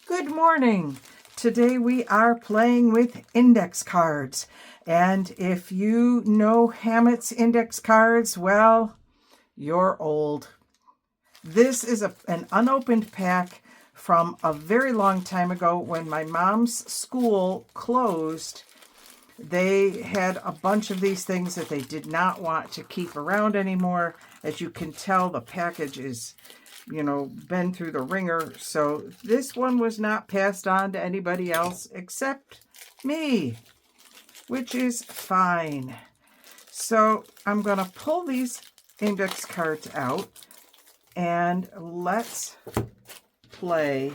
Good morning. Today we are playing with index cards. And if you know Hammett's index cards, well, you're old. This is an unopened pack from a very long time ago when my mom's school closed. They had a bunch of these things that they did not want to keep around anymore. As you can tell, the package is been through the ringer. So this one was not passed on to anybody else except me, which is fine. So I'm going to pull these index cards out and let's play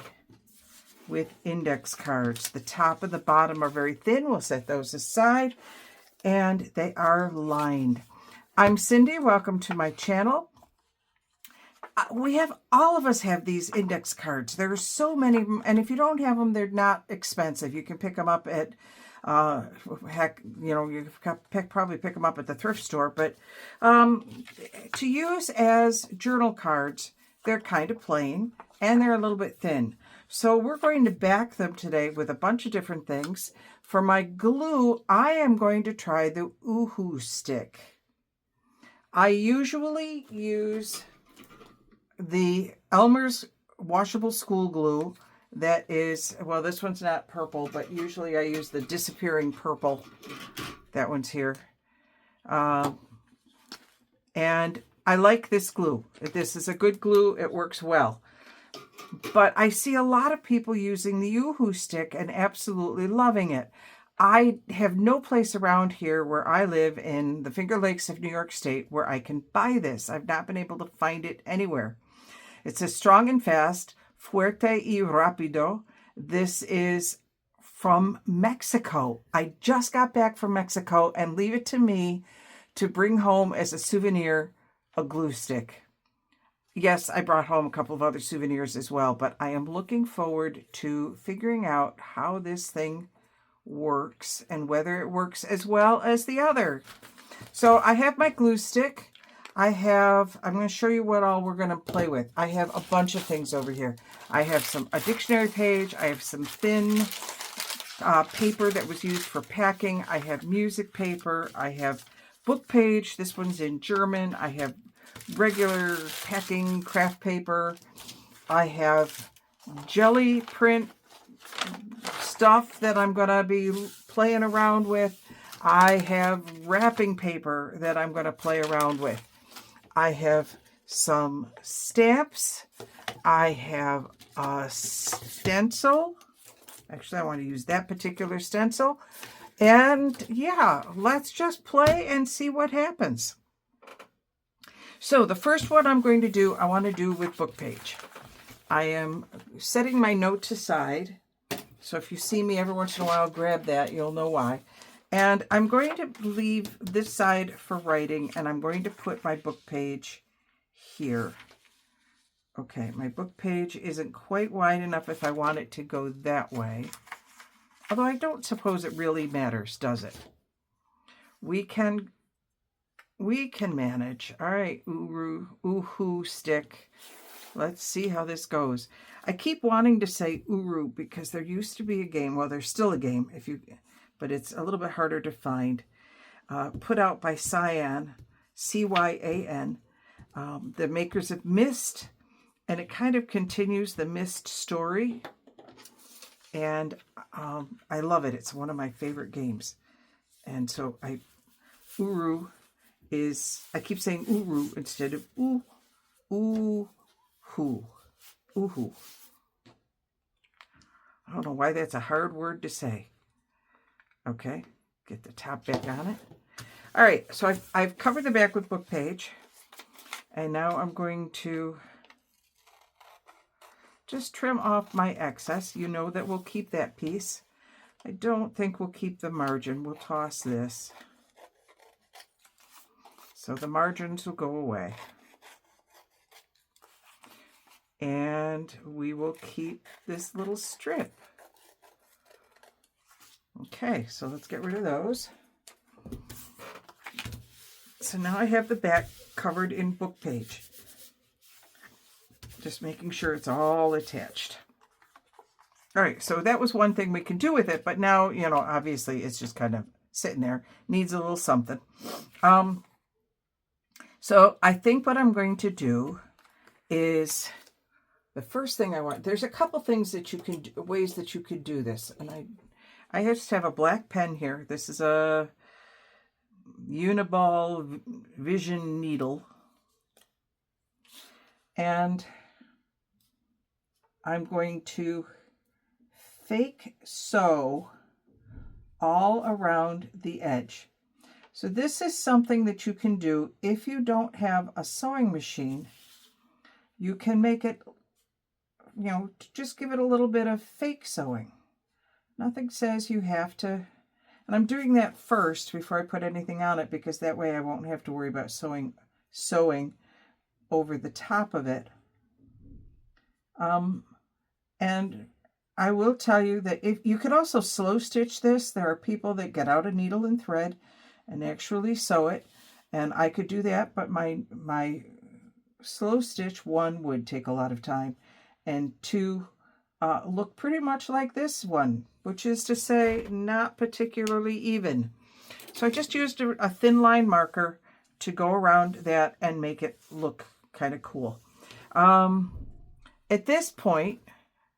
with index cards. The top and the bottom are very thin. We'll set those aside, and they are lined. I'm Cindy. Welcome to my channel. All of us have these index cards. There are so many of them, and if you don't have them, they're not expensive. You can pick them up at, you probably pick them up at the thrift store. But to use as journal cards, they're kind of plain, and they're a little bit thin. So we're going to back them today with a bunch of different things. For my glue, I am going to try the Oohoo stick. I usually use the Elmer's washable school glue that is, well, this one's not purple, but usually I use the disappearing purple. That one's here. And I like this glue. This is a good glue. It works well. But I see a lot of people using the Oohoo stick and absolutely loving it. I have no place around here where I live in the Finger Lakes of New York State where I can buy this. I've not been able to find it anywhere. It says strong and fast, fuerte y rápido. This is from Mexico. I just got back from Mexico, and leave it to me to bring home as a souvenir a glue stick. Yes, I brought home a couple of other souvenirs as well, but I am looking forward to figuring out how this thing works and whether it works as well as the other. So I have my glue stick. I'm going to show you what all we're going to play with. I have a bunch of things over here. I have a dictionary page. I have some thin paper that was used for packing. I have music paper. I have book page. This one's in German. I have regular packing craft paper. I have jelly print stuff that I'm going to be playing around with. I have wrapping paper that I'm going to play around with. I have some stamps. I have a stencil. Actually, I want to use that particular stencil. And yeah, let's just play and see what happens. So the first one I'm going to do, I want to do with book page. I am setting my notes aside. So if you see me every once in a while grab that, you'll know why. And I'm going to leave this side for writing, and I'm going to put my book page here. Okay, my book page isn't quite wide enough if I want it to go that way. Although I don't suppose it really matters, does it? We can manage. All right, Oohoo stick. Let's see how this goes. I keep wanting to say Uru because there used to be a game. Well, there's still a game, but it's a little bit harder to find. Put out by Cyan, C-Y-A-N, the makers of Myst, and it kind of continues the Myst story. And I love it. It's one of my favorite games. And so Uru is, I keep saying Uru instead of Oohoo. Oohoo. I don't know why that's a hard word to say. Okay, get the top back on it. All right, so I've covered the back with book page. And now I'm going to just trim off my excess. You know that we'll keep that piece. I don't think we'll keep the margin. We'll toss this. So the margins will go away. And we will keep this little strip. Okay, so let's get rid of those. So now I have the back covered in book page. Just making sure it's all attached. All right, so that was one thing we can do with it, but now, you know, obviously it's just kind of sitting there, needs a little something. So I think what I'm going to do is, the first thing I want, there's a couple things that you can do, ways that you could do this. And I just have a black pen here. This is a Uniball Vision needle. And I'm going to fake sew all around the edge. So this is something that you can do if you don't have a sewing machine. You can make it, you know, just give it a little bit of fake sewing. Nothing says you have to, and I'm doing that first before I put anything on it, because that way I won't have to worry about sewing over the top of it. And I will tell you that if you could also slow stitch this, there are people that get out a needle and thread and actually sew it, and I could do that, but my slow stitch, one, would take a lot of time, and two, look pretty much like this one, which is to say not particularly even. So I just used a thin line marker to go around that and make it look kind of cool. At this point,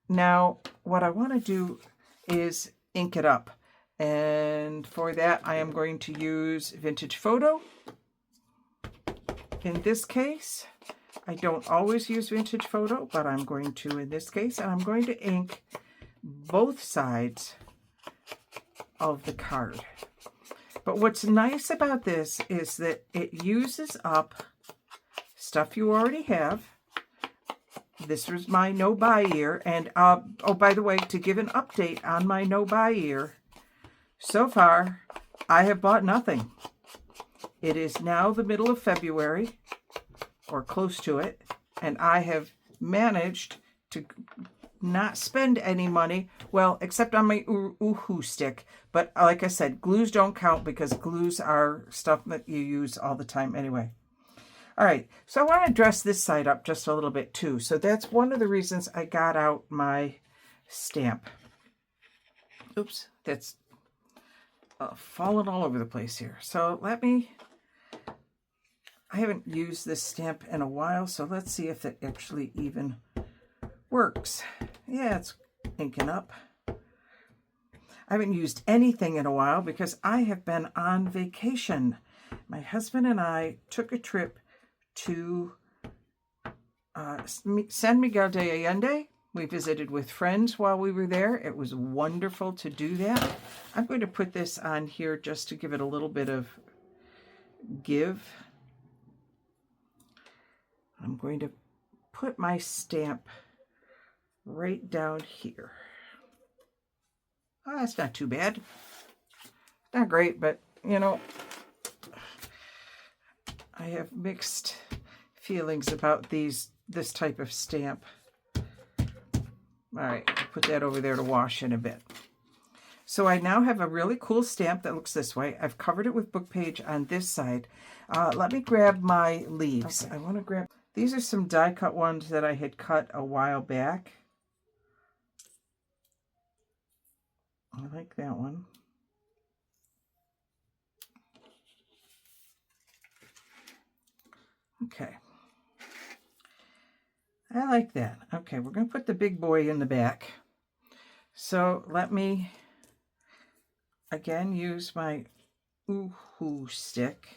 now what I want to do is ink it up. And for that, I am going to use Vintage Photo. In this case, I don't always use Vintage Photo, but I'm going to in this case, and I'm going to ink both sides of the card. But what's nice about this is that it uses up stuff you already have. This was my no-buy year, and oh, by the way, to give an update on my no-buy year, so far I have bought nothing. It is now the middle of February, or close to it, and I have managed to not spend any money, well, except on my Uhu stick. But like I said, glues don't count because glues are stuff that you use all the time anyway. All right, so I want to dress this side up just a little bit too. So that's one of the reasons I got out my stamp. Oops, that's fallen all over the place here. So I haven't used this stamp in a while, so let's see if it actually even works. Yeah, it's inking up. I haven't used anything in a while because I have been on vacation. My husband and I took a trip to San Miguel de Allende. We visited with friends while we were there. It was wonderful to do that. I'm going to put this on here just to give it a little bit of give. I'm going to put my stamp right down here. Oh, that's not too bad. Not great, but you know, I have mixed feelings about this type of stamp. All right, I'll put that over there to wash in a bit. So I now have a really cool stamp that looks this way. I've covered it with book page on this side. Let me grab my leaves. Okay. I want to grab, these are some die cut ones that I had cut a while back. I like that one. Okay. I like that. Okay, we're going to put the big boy in the back. So let me, again, use my Uhu stick.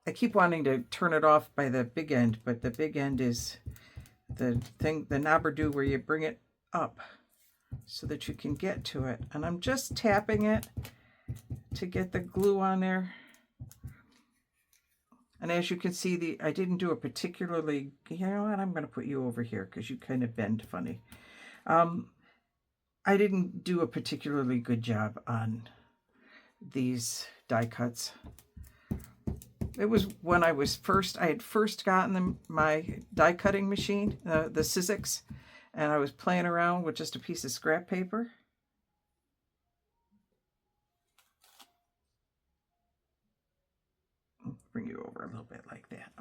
I keep wanting to turn it off by the big end, but the big end is the thing, the knobber-do where you bring it up so that you can get to it. And I'm just tapping it to get the glue on there. And as you can see, I didn't do a particularly, you know what, I'm going to put you over here because you kind of bend funny. I didn't do a particularly good job on these die cuts. It was when I had first gotten my die cutting machine, the Sizzix, and I was playing around with just a piece of scrap paper. Bring you over a little bit like that.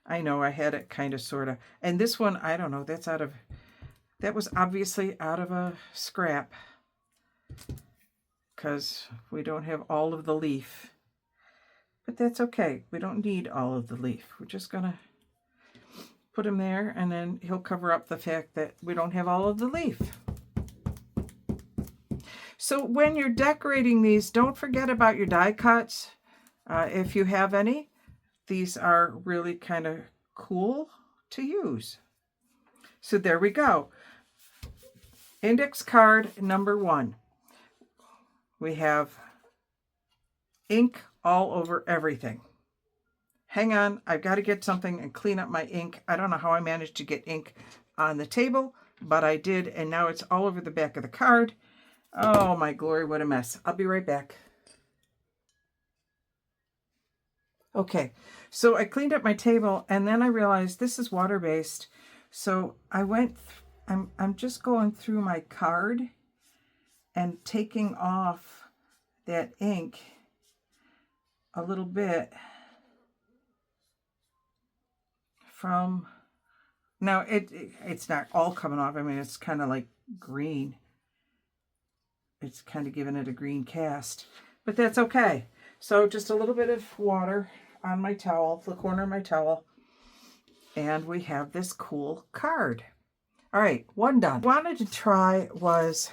I know I had it kind of sort of, and this one, I don't know, that's out of That was obviously out of a scrap because we don't have all of the leaf. But that's okay. We don't need all of the leaf. We're just going to put him there, and then he'll cover up the fact that we don't have all of the leaf. So when you're decorating these, don't forget about your die cuts. If you have any, these are really kind of cool to use. So there we go. Index card number 1. We have ink all over everything. Hang on, I've got to get something and clean up my ink. I don't know how I managed to get ink on the table, but I did, and now it's all over the back of the card. Oh my glory, what a mess. I'll be right back. Okay, so I cleaned up my table, and then I realized this is water-based. So I'm just going through my card and taking off that ink a little bit from, now it's not all coming off. I mean, it's kind of like green. It's kind of giving it a green cast, but that's okay. So just a little bit of water on my towel, the corner of my towel, and we have this cool card. All right, one done. What I wanted to try was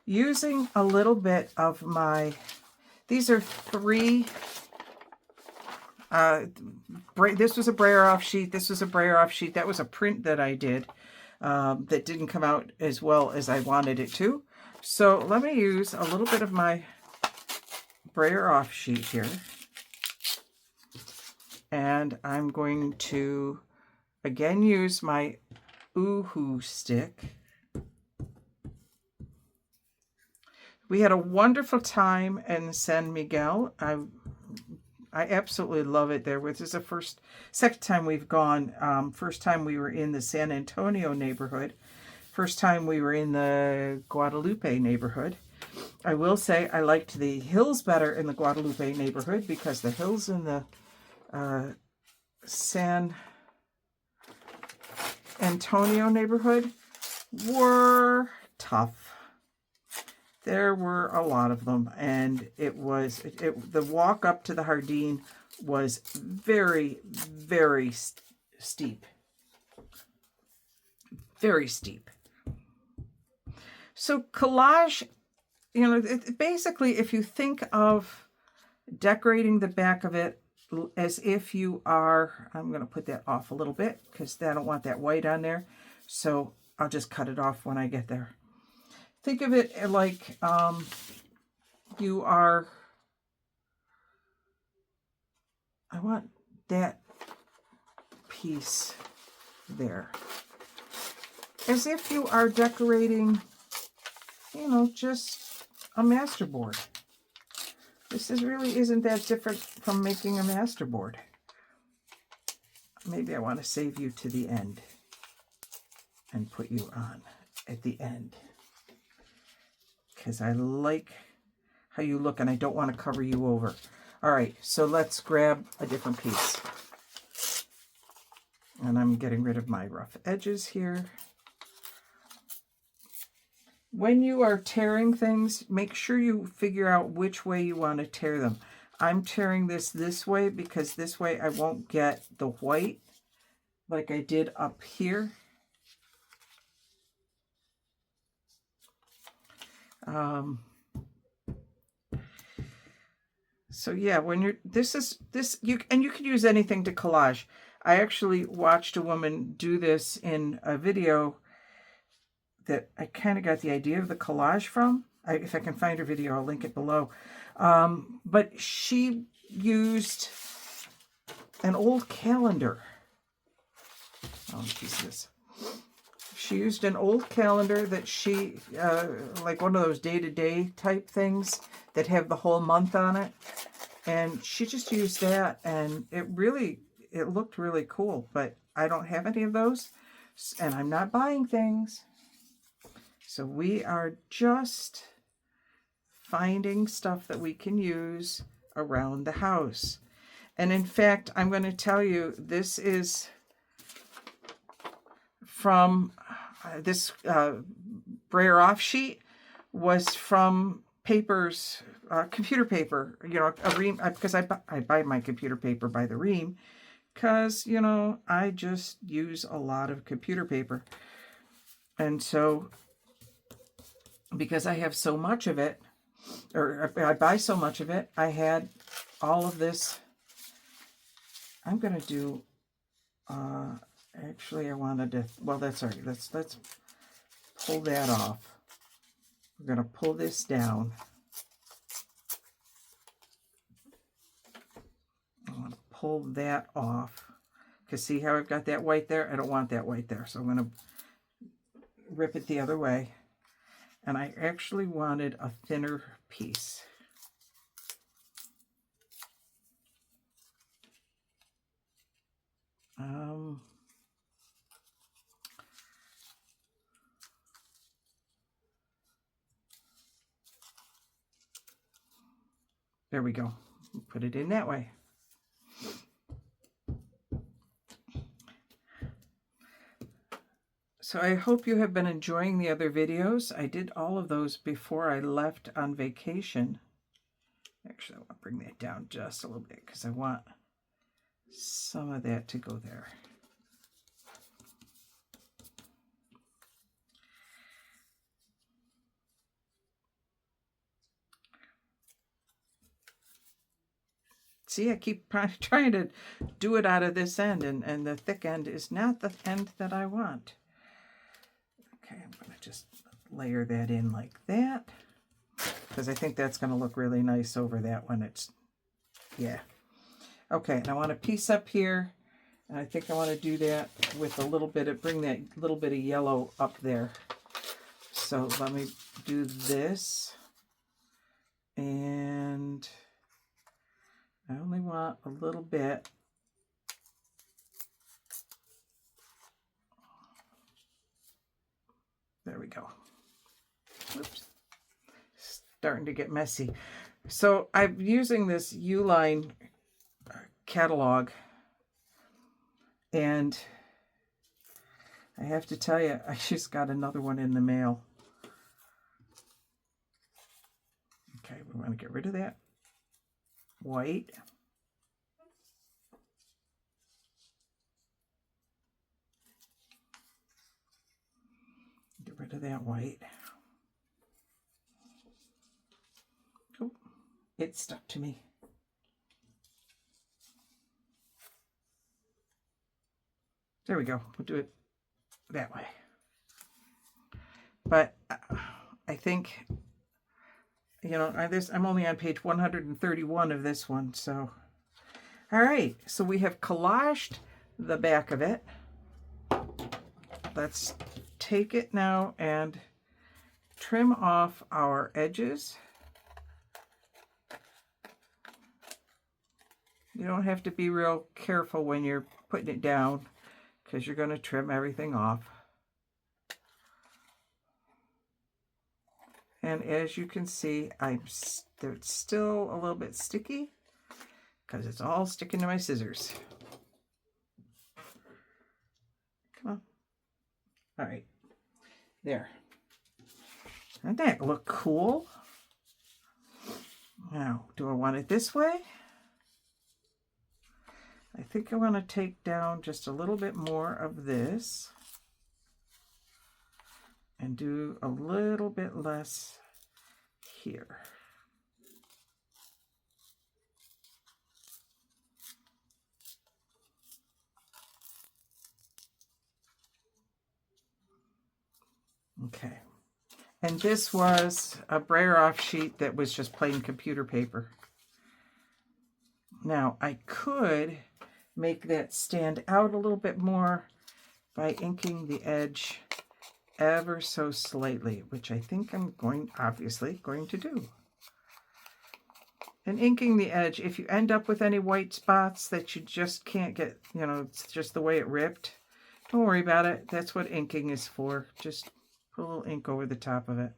using a little bit of my, these are 3, this was a brayer off sheet, this was a brayer off sheet, that was a print that I did that didn't come out as well as I wanted it to. So let me use a little bit of my brayer off sheet here. And I'm going to again use my Oohoo stick. We had a wonderful time in San Miguel. I absolutely love it there. This is the second time we've gone. First time we were in the San Antonio neighborhood. First time we were in the Guadalupe neighborhood. I will say I liked the hills better in the Guadalupe neighborhood because the hills in the San Antonio neighborhood were tough. There were a lot of them, and the walk up to the Jardín was very, very steep. Very steep. So collage, you know, basically if you think of decorating the back of it as if you are, I'm going to put that off a little bit because I don't want that white on there. So I'll just cut it off when I get there. Think of it like you are, I want that piece there. As if you are decorating, you know, just a masterboard. This really isn't that different from making a masterboard. Maybe I want to save you to the end and put you on at the end, because I like how you look and I don't want to cover you over. All right, so let's grab a different piece. And I'm getting rid of my rough edges here. When you are tearing things, make sure you figure out which way you want to tear them. I'm tearing this way because this way I won't get the white like I did up here. So yeah, when you're, you can use anything to collage. I actually watched a woman do this in a video that I kind of got the idea of the collage from. If I can find her video, I'll link it below. But she used an old calendar. Oh, Jesus. She used an old calendar that she, like one of those day-to-day type things that have the whole month on it. And she just used that, and it looked really cool. But I don't have any of those, and I'm not buying things. So we are just finding stuff that we can use around the house. And in fact, I'm going to tell you, this is from, this brayer off sheet was from papers, computer paper, you know, a ream, because I buy my computer paper by the ream, because, you know, I just use a lot of computer paper. And so, because I have so much of it, or I buy so much of it, I had all of this. I'm going to do, actually I wanted to, well, that's all right. Let's pull that off. We're going to pull this down. I want to pull that off. Because see how I've got that white there? I don't want that white there. So I'm going to rip it the other way. And I actually wanted a thinner piece. There we go. Put it in that way. So I hope you have been enjoying the other videos. I did all of those before I left on vacation. Actually, I want to bring that down just a little bit because I want some of that to go there. See, I keep trying to do it out of this end, and the thick end is not the end that I want. Okay, I'm going to just layer that in like that, because I think that's going to look really nice over that one. It's, yeah. Okay, and I want a piece up here, and I think I want to do that with a little bit of, bring that little bit of yellow up there. So let me do this, and I only want a little bit. There we go. Oops. Starting to get messy. So I'm using this Uline catalog, and I have to tell you, I just got another one in the mail. Okay, we want to get rid of that white. Get rid of that white. Oh, it stuck to me. There we go. We'll do it that way. But I think, you know, I'm only on page 131 of this one. So, all right. So we have collaged the back of it. Let's take it now and trim off our edges. You don't have to be real careful when you're putting it down, because you're going to trim everything off. And as you can see, it's still a little bit sticky because it's all sticking to my scissors. Come on. All right. There. Doesn't that look cool? Now, do I want it this way? I think I want to take down just a little bit more of this and do a little bit less here. Okay. And this was a brayer off sheet that was just plain computer paper. Now, I could make that stand out a little bit more by inking the edge ever so slightly, which I think I'm obviously going to do. And inking the edge, if you end up with any white spots that you just can't get, you know, it's just the way it ripped, don't worry about it. That's what inking is for. Just put a little ink over the top of it.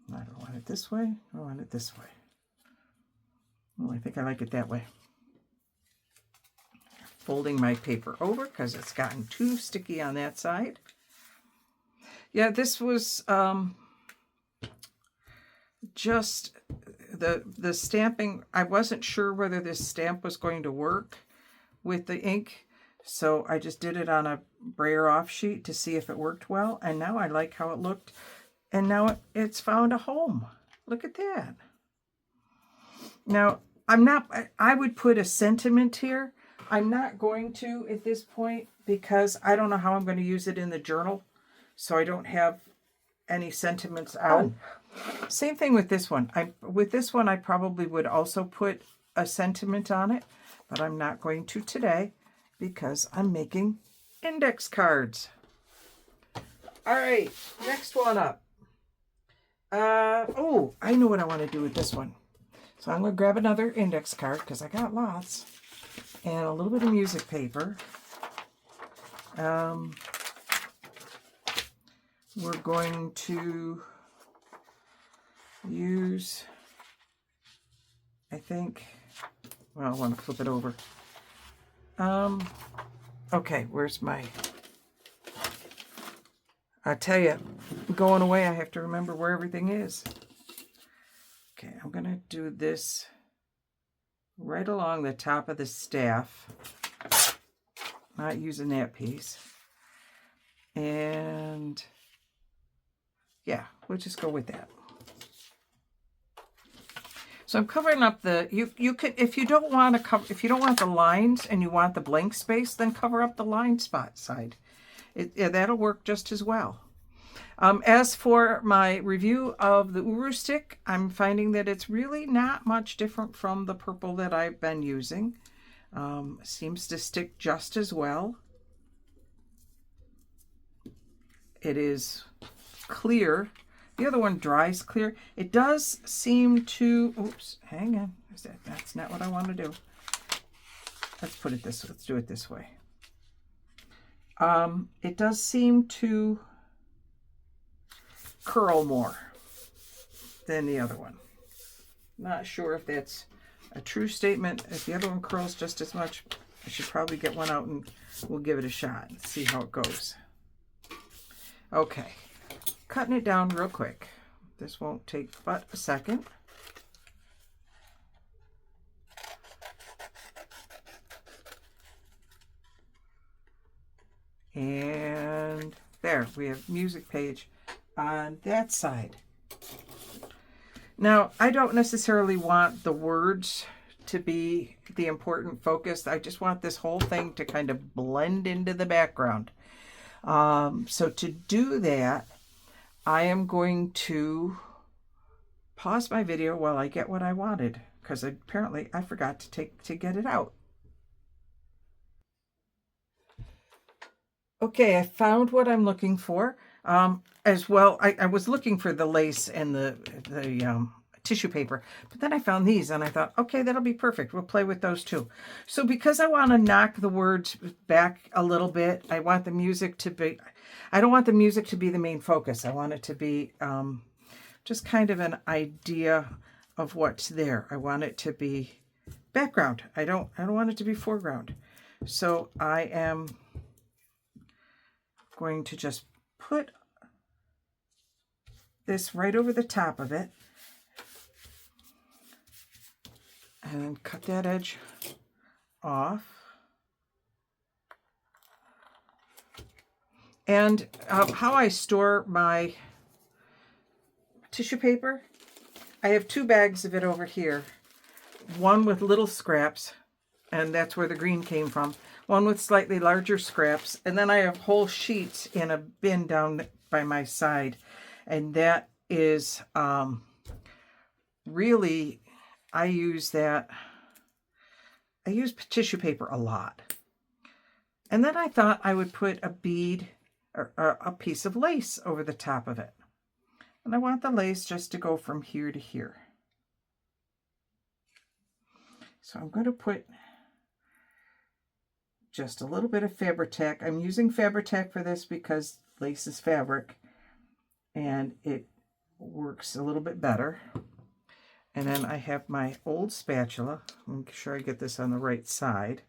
I don't want it this way. I want it this way. Well, I think I like it that way. Folding my paper over because it's gotten too sticky on that side. Yeah, this was just the stamping. I wasn't sure whether this stamp was going to work with the ink, so I just did it on a brayer off sheet to see if it worked well, and now I like how it looked, and now it's found a home. Look at that. Now, I would put a sentiment here. I'm not going to at this point because I don't know how I'm going to use it in the journal, so I don't have any sentiments on. Same thing with this one. With this one, I probably would also put a sentiment on it, but I'm not going to today because I'm making index cards. All right, next one up. Oh, I know what I want to do with this one. So I'm going to grab another index card because I got lots, and a little bit of music paper. We're going to use, I think, well, I want to flip it over. Okay, where's my, I tell you, going away, I have to remember where everything is. Okay, I'm going to do this right along the top of the staff. Not using that piece. And yeah, we'll just go with that. So I'm covering up the, you could, if you don't want to cover, if you don't want the lines and you want the blank space, then cover up the line spot side. Yeah, that'll work just as well. As for my review of the Uru stick, I'm finding that it's really not much different from the purple that I've been using. Seems to stick just as well. It is clear. The other one dries clear. It does seem to, oops, hang on. That's not what I want to do. Let's put it this way. Let's do it this way. It does seem to curl more than the other one. Not sure if that's a true statement. If the other one curls just as much, I should probably get one out and we'll give it a shot and see how it goes. Okay, cutting it down real quick. This won't take but a second. And there, we have music page on that side. Now, I don't necessarily want the words to be the important focus. I just want this whole thing to kind of blend into the background. So to do that, I am going to pause my video while I get what I wanted, because apparently I forgot to get it out. Okay, I found what I'm looking for. As well, I was looking for the lace and the tissue paper, but then I found these and I thought, okay, that'll be perfect. We'll play with those too. So because I want to knock the words back a little bit, I want the music to be, I don't want the music to be the main focus. I want it to be just kind of an idea of what's there. I want it to be background. I don't want it to be foreground. So I am going to just put this right over the top of it and then cut that edge off. And how I store my tissue paper, I have 2 bags of it over here. One with little scraps, and that's where the green came from. One with slightly larger scraps, and then I have whole sheets in a bin down by my side. And that is really, I use tissue paper a lot. And then I thought I would put a bead or a piece of lace over the top of it. And I want the lace just to go from here to here. So I'm going to put just a little bit of Fabri-Tac. I'm using Fabri-Tac for this because lace is fabric and it works a little bit better. And then I have my old spatula. Make sure I get this on the right side,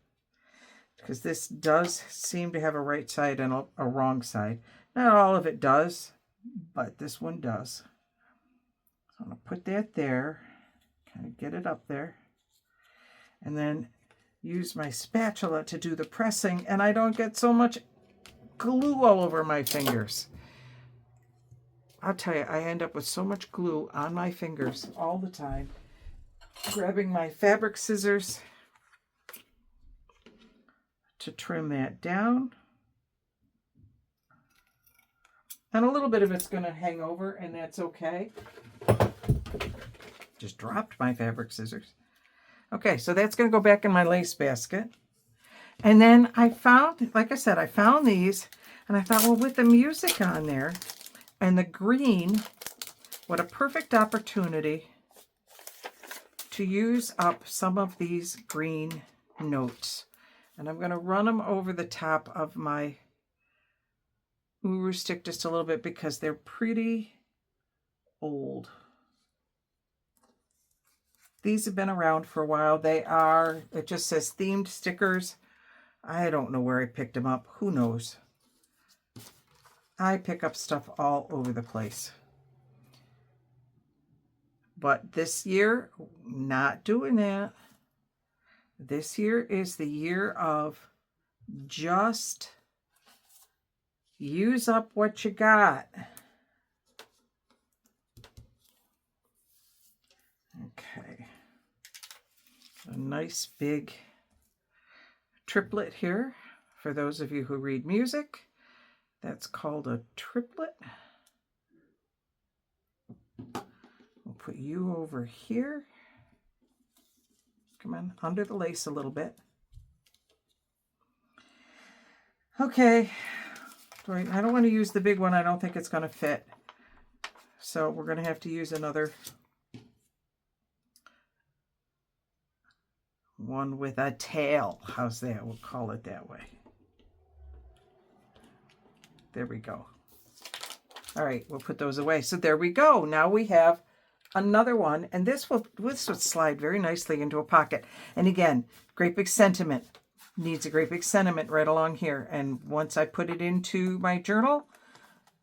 because this does seem to have a right side and a wrong side. Not all of it does, but this one does. So I'm going to put that there, kind of get it up there, and then use my spatula to do the pressing, and I don't get so much glue all over my fingers. I'll tell you, I end up with so much glue on my fingers all the time. Grabbing my fabric scissors to trim that down. And a little bit of it's going to hang over, and that's okay. Just dropped my fabric scissors. Okay, so that's going to go back in my lace basket. And then I found, like I said, I found these, and I thought, well, with the music on there and the green, what a perfect opportunity to use up some of these green notes. And I'm going to run them over the top of my Uru stick just a little bit because they're pretty old. These have been around for a while. It just says themed stickers. I don't know where I picked them up. Who knows? I pick up stuff all over the place. But this year, not doing that. This year is the year of just use up what you got. Okay. A nice big triplet here. For those of you who read music, that's called a triplet. We'll put you over here. Come on, under the lace a little bit. Okay. I don't want to use the big one. I don't think it's going to fit. So we're going to have to use another one with a tail. How's that? We'll call it that way. There we go. All right, we'll put those away. So there we go. Now we have another one, and this would slide very nicely into a pocket. And again, great big sentiment. Needs a great big sentiment right along here. And once I put it into my journal,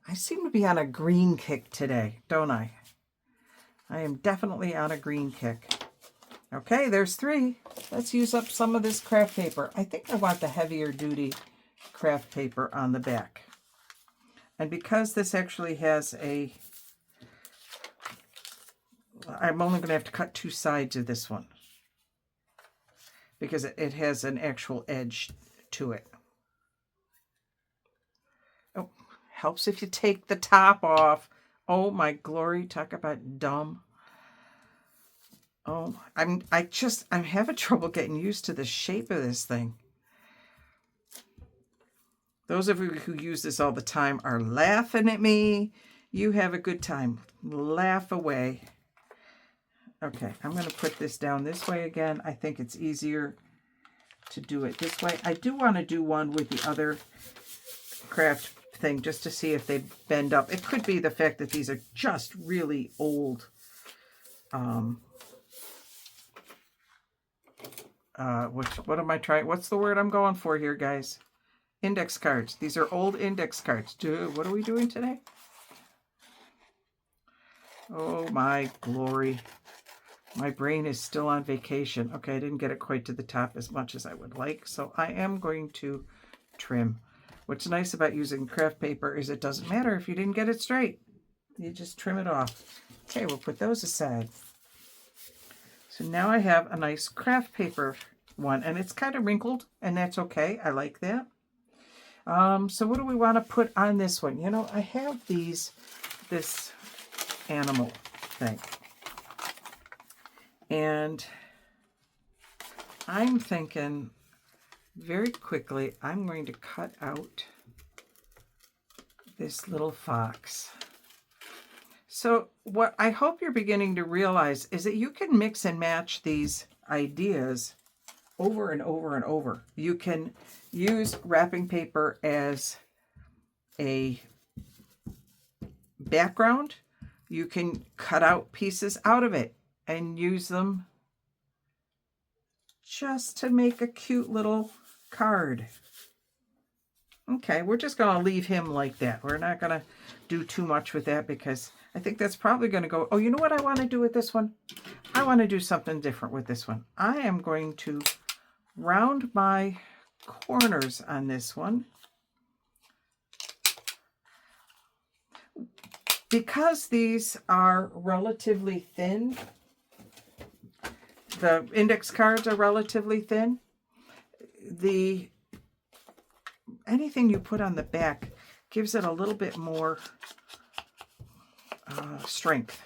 I seem to be on a green kick today, don't I? I am definitely on a green kick. Okay, there's 3. Let's use up some of this craft paper. I think I want the heavier duty craft paper on the back. And because this actually has I'm only going to have to cut 2 sides of this one, because it has an actual edge to it. Oh, helps if you take the top off. Oh my glory, talk about dumb. Oh, I'm having trouble getting used to the shape of this thing. Those of you who use this all the time are laughing at me. You have a good time. Laugh away. Okay, I'm going to put this down this way again. I think it's easier to do it this way. I do want to do one with the other craft thing just to see if they bend up. It could be the fact that these are just really old. What am I trying? What's the word I'm going for here, guys? Index cards. These are old index cards. What are we doing today? Oh my glory. My brain is still on vacation. Okay, I didn't get it quite to the top as much as I would like, so I am going to trim. What's nice about using craft paper is it doesn't matter if you didn't get it straight. You just trim it off. Okay, we'll put those aside. So now I have a nice craft paper one, and it's kind of wrinkled, and that's okay. I like that. So what do we want to put on this one? You know, I have this animal thing. And I'm thinking very quickly, I'm going to cut out this little fox. So what I hope you're beginning to realize is that you can mix and match these ideas over and over and over. You can use wrapping paper as a background. You can cut out pieces out of it and use them just to make a cute little card. Okay, we're just going to leave him like that. We're not going to do too much with that because I think that's probably going to go. Oh, you know what I want to do with this one? I want to do something different with this one. I am going to round my corners on this one. Because these are relatively thin, the index cards are relatively thin, anything you put on the back gives it a little bit more strength,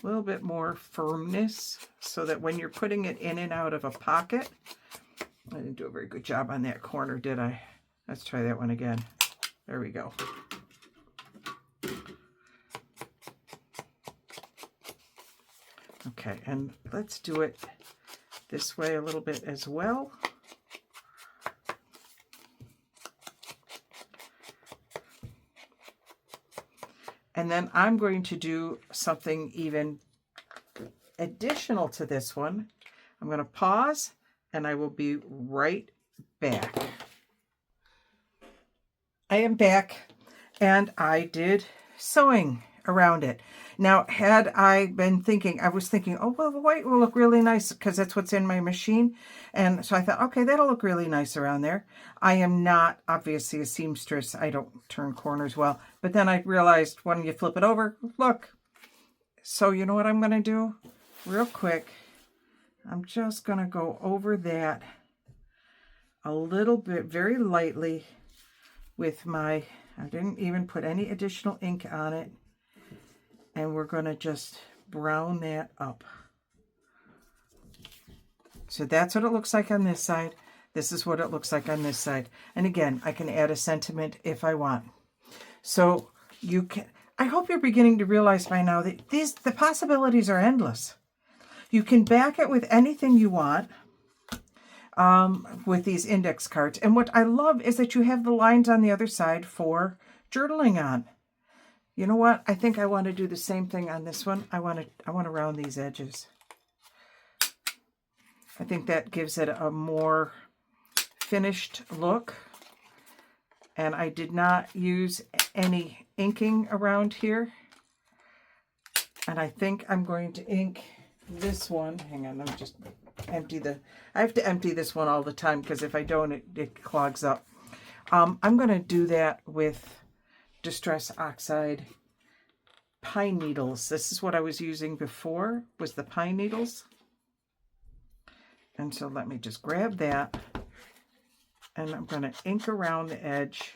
a little bit more firmness, so that when you're putting it in and out of a pocket, I didn't do a very good job on that corner, did I? Let's try that one again. There we go. Okay, and let's do it this way a little bit as well. And then I'm going to do something even additional to this one. I'm going to pause and I will be right back. I am back and I did sewing around it. Now, had I been thinking, I was thinking, oh, well, the white will look really nice because that's what's in my machine. And so I thought, okay, that'll look really nice around there. I am not obviously a seamstress. I don't turn corners well. But then I realized when you flip it over, look. So you know what I'm going to do? Real quick, I'm just going to go over that a little bit, very lightly with my, I didn't even put any additional ink on it. And we're going to just brown that up. So that's what it looks like on this side. This is what it looks like on this side. And again, I can add a sentiment if I want. So you can, I hope you're beginning to realize by now that the possibilities are endless. You can back it with anything you want with these index cards. And what I love is that you have the lines on the other side for journaling on. You know what? I think I want to do the same thing on this one. I want to round these edges. I think that gives it a more finished look. And I did not use any inking around here. And I think I'm going to ink this one. Hang on, let me just empty I have to empty this one all the time because if I don't, it clogs up. I'm going to do that with Distress Oxide pine needles. This is what I was using before, was the pine needles. And so let me just grab that and I'm going to ink around the edge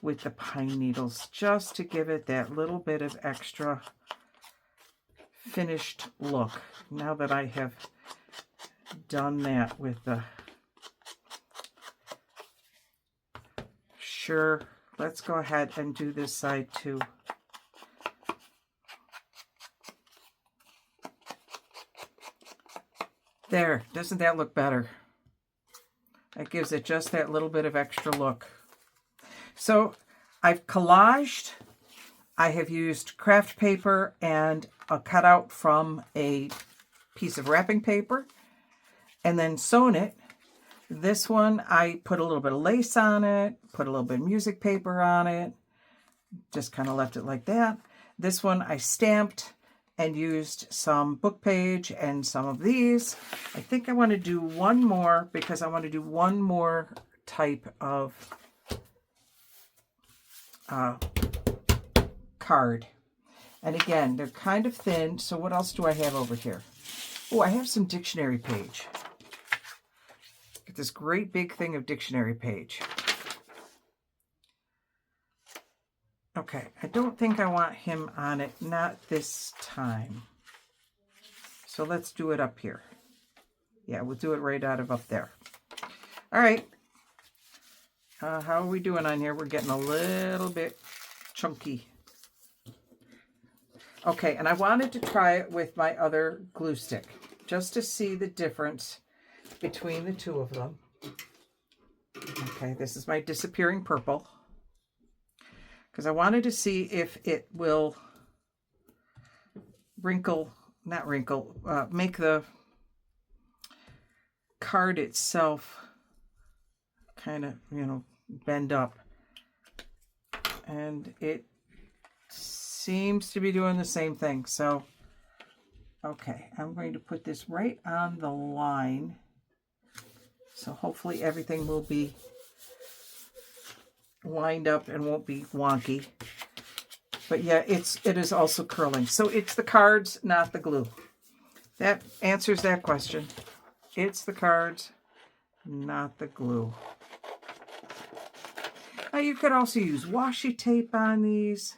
with the pine needles just to give it that little bit of extra finished look. Now that I have done that with the, sure, let's go ahead and do this side too. There, doesn't that look better? That gives it just that little bit of extra look. So I've collaged. I have used craft paper and a cutout from a piece of wrapping paper and then sewn it. This one, I put a little bit of lace on it, put a little bit of music paper on it, just kind of left it like that. This one I stamped and used some book page and some of these. I think I want to do one more because I want to do one more type of card. And again, they're kind of thin. So what else do I have over here? Oh, I have some dictionary page. Get this great big thing of dictionary page. Okay, I don't think I want him on it, not this time. So let's do it up here. Yeah, we'll do it right out of up there. All right. How are we doing on here? We're getting a little bit chunky. Okay, and I wanted to try it with my other glue stick, just to see the difference between the two of them. Okay, this is my disappearing purple. Because I wanted to see if it will make the card itself kind of, you know, bend up. And it seems to be doing the same thing. So, okay, I'm going to put this right on the line. So hopefully everything will be lined up and won't be wonky. But yeah, it is also curling. So it's the cards, not the glue. That answers that question. It's the cards, not the glue. Now you could also use washi tape on these.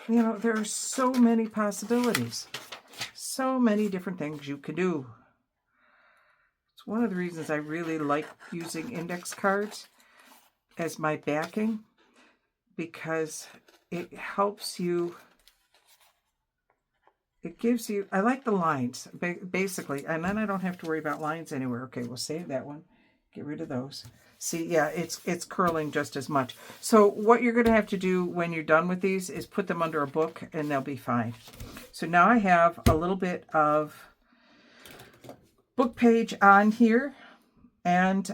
You know, there are so many possibilities. So many different things you could do. It's one of the reasons I really like using index cards as my backing, because it helps you, it gives you, I like the lines, basically, and then I don't have to worry about lines anywhere. Okay, we'll save that one. Get rid of those. See, yeah, it's curling just as much. So what you're going to have to do when you're done with these is put them under a book and they'll be fine. So now I have a little bit of book page on here, and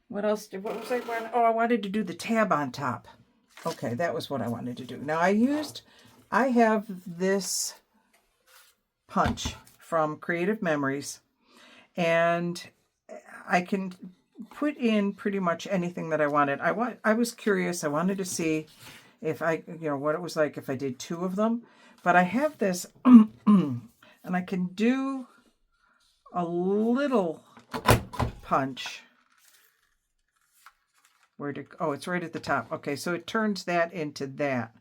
what else? What was I wanting? Oh, I wanted to do the tab on top. Okay, that was what I wanted to do. Now I have this punch from Creative Memories, and I can put in pretty much anything that I wanted. I was curious. I wanted to see if what it was like if I did 2 of them. But I have this, and I can do a little punch. Oh, it's right at the top. Okay, so it turns that into that.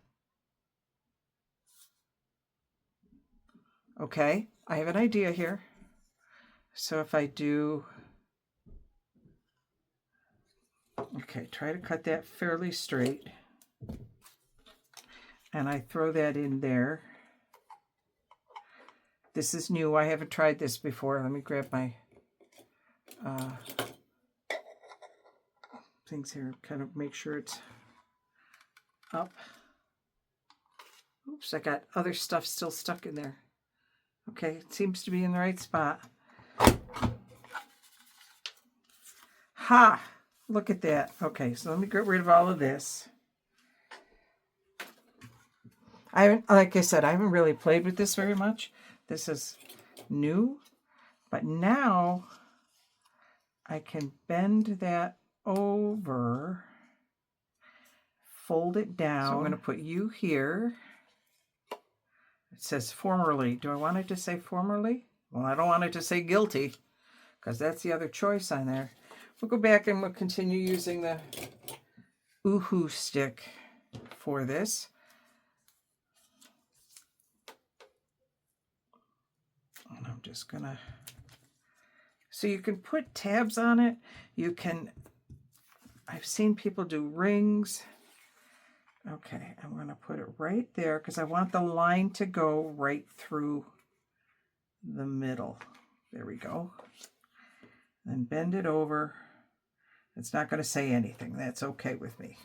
Okay, I have an idea here. So if I do, okay, try to cut that fairly straight. And I throw that in there. This is new. I haven't tried this before. Let me grab my things here, kind of make sure it's up. Oops, I got other stuff still stuck in there. Okay, it seems to be in the right spot. Ha! Look at that. Okay, so let me get rid of all of this. Like I said, I haven't really played with this very much. This is new, but now I can bend that over, fold it down. So I'm going to put you here. It says formerly. Do I want it to say formerly? Well, I don't want it to say guilty, because that's the other choice on there. We'll go back and we'll continue using the Oohoo stick for this. And I'm just going to... So you can put tabs on it. You can... I've seen people do rings. Okay, I'm going to put it right there because I want the line to go right through the middle. There we go. Then bend it over. It's not going to say anything. That's okay with me.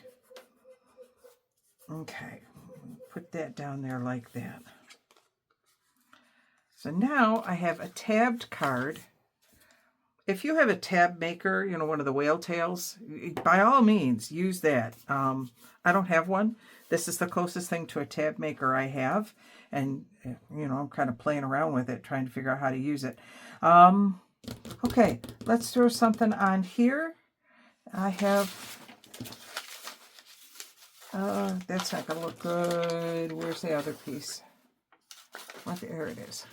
Okay, put that down there like that. So now I have a tabbed card. If you have a tab maker, you know, one of the whale tails, by all means, use that. I don't have one. This is the closest thing to a tab maker I have. And, you know, I'm kind of playing around with it, trying to figure out how to use it. Okay, let's throw something on here. I have, that's not going to look good. Where's the other piece? There it is.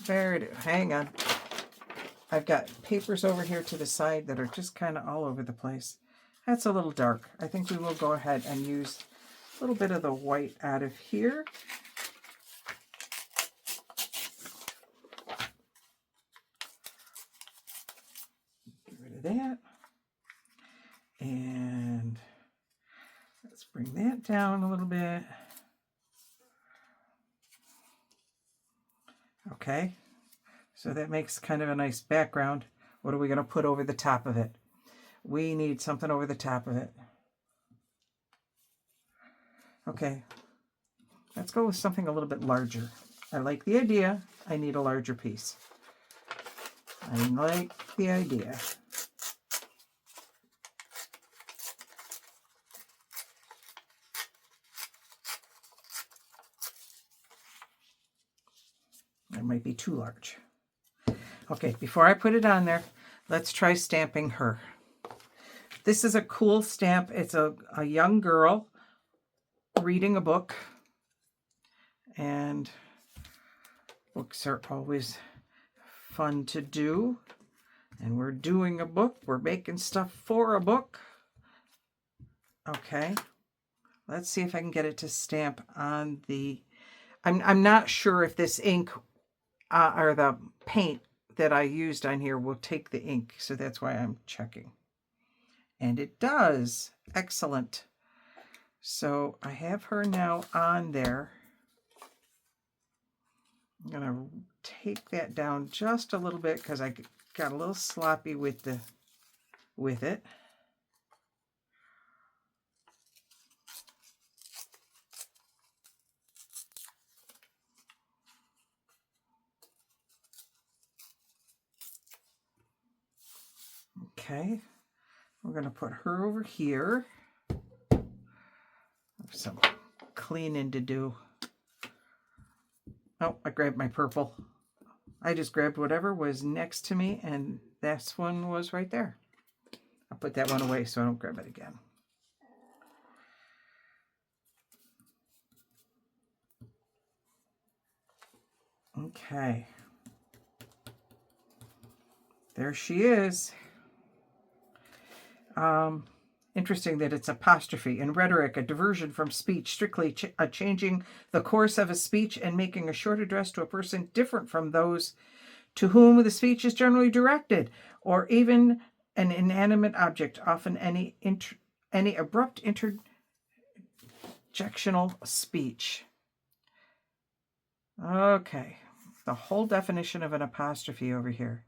There it is. Hang on. I've got papers over here to the side that are just kind of all over the place. That's a little dark. I think we will go ahead and use a little bit of the white out of here. Get rid of that. And let's bring that down a little bit. Okay. So that makes kind of a nice background. What are we going to put over the top of it? We need something over the top of it. Okay. Let's go with something a little bit larger. I like the idea. I need a larger piece. I like the idea. That might be too large. Okay, before I put it on there, let's try stamping her. This is a cool stamp. It's a young girl reading a book. And books are always fun to do. And we're doing a book. We're making stuff for a book. Okay. Let's see if I can get it to stamp on the... I'm not sure if this ink or the paint that I used on here will take the ink. So that's why I'm checking. And it does. Excellent. So I have her now on there. I'm going to take that down just a little bit because I got a little sloppy with it. Okay, we're going to put her over here. Some cleaning to do. Oh, I grabbed my purple. I just grabbed whatever was next to me, and this one was right there. I'll put that one away so I don't grab it again. Okay. There she is. Interesting that it's apostrophe. In rhetoric, a diversion from speech, strictly changing the course of a speech and making a short address to a person different from those to whom the speech is generally directed, or even an inanimate object, often any abrupt interjectional speech. Okay, the whole definition of an apostrophe over here.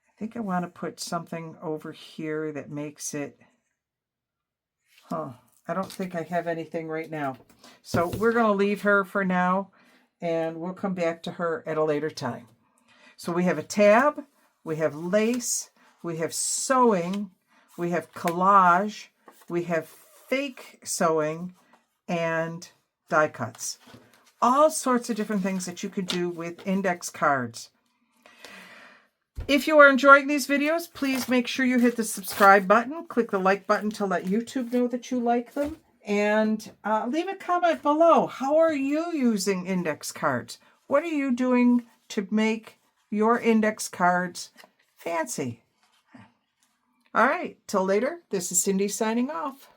I think I want to put something over here that makes it... I don't think I have anything right now. So we're going to leave her for now, and we'll come back to her at a later time. So we have a tab, we have lace, we have sewing, we have collage, we have fake sewing, and die cuts. All sorts of different things that you could do with index cards. If you are enjoying these videos, please make sure you hit the subscribe button. Click the like button to let YouTube know that you like them. And leave a comment below. How are you using index cards? What are you doing to make your index cards fancy? All right, till later, this is Cindy signing off.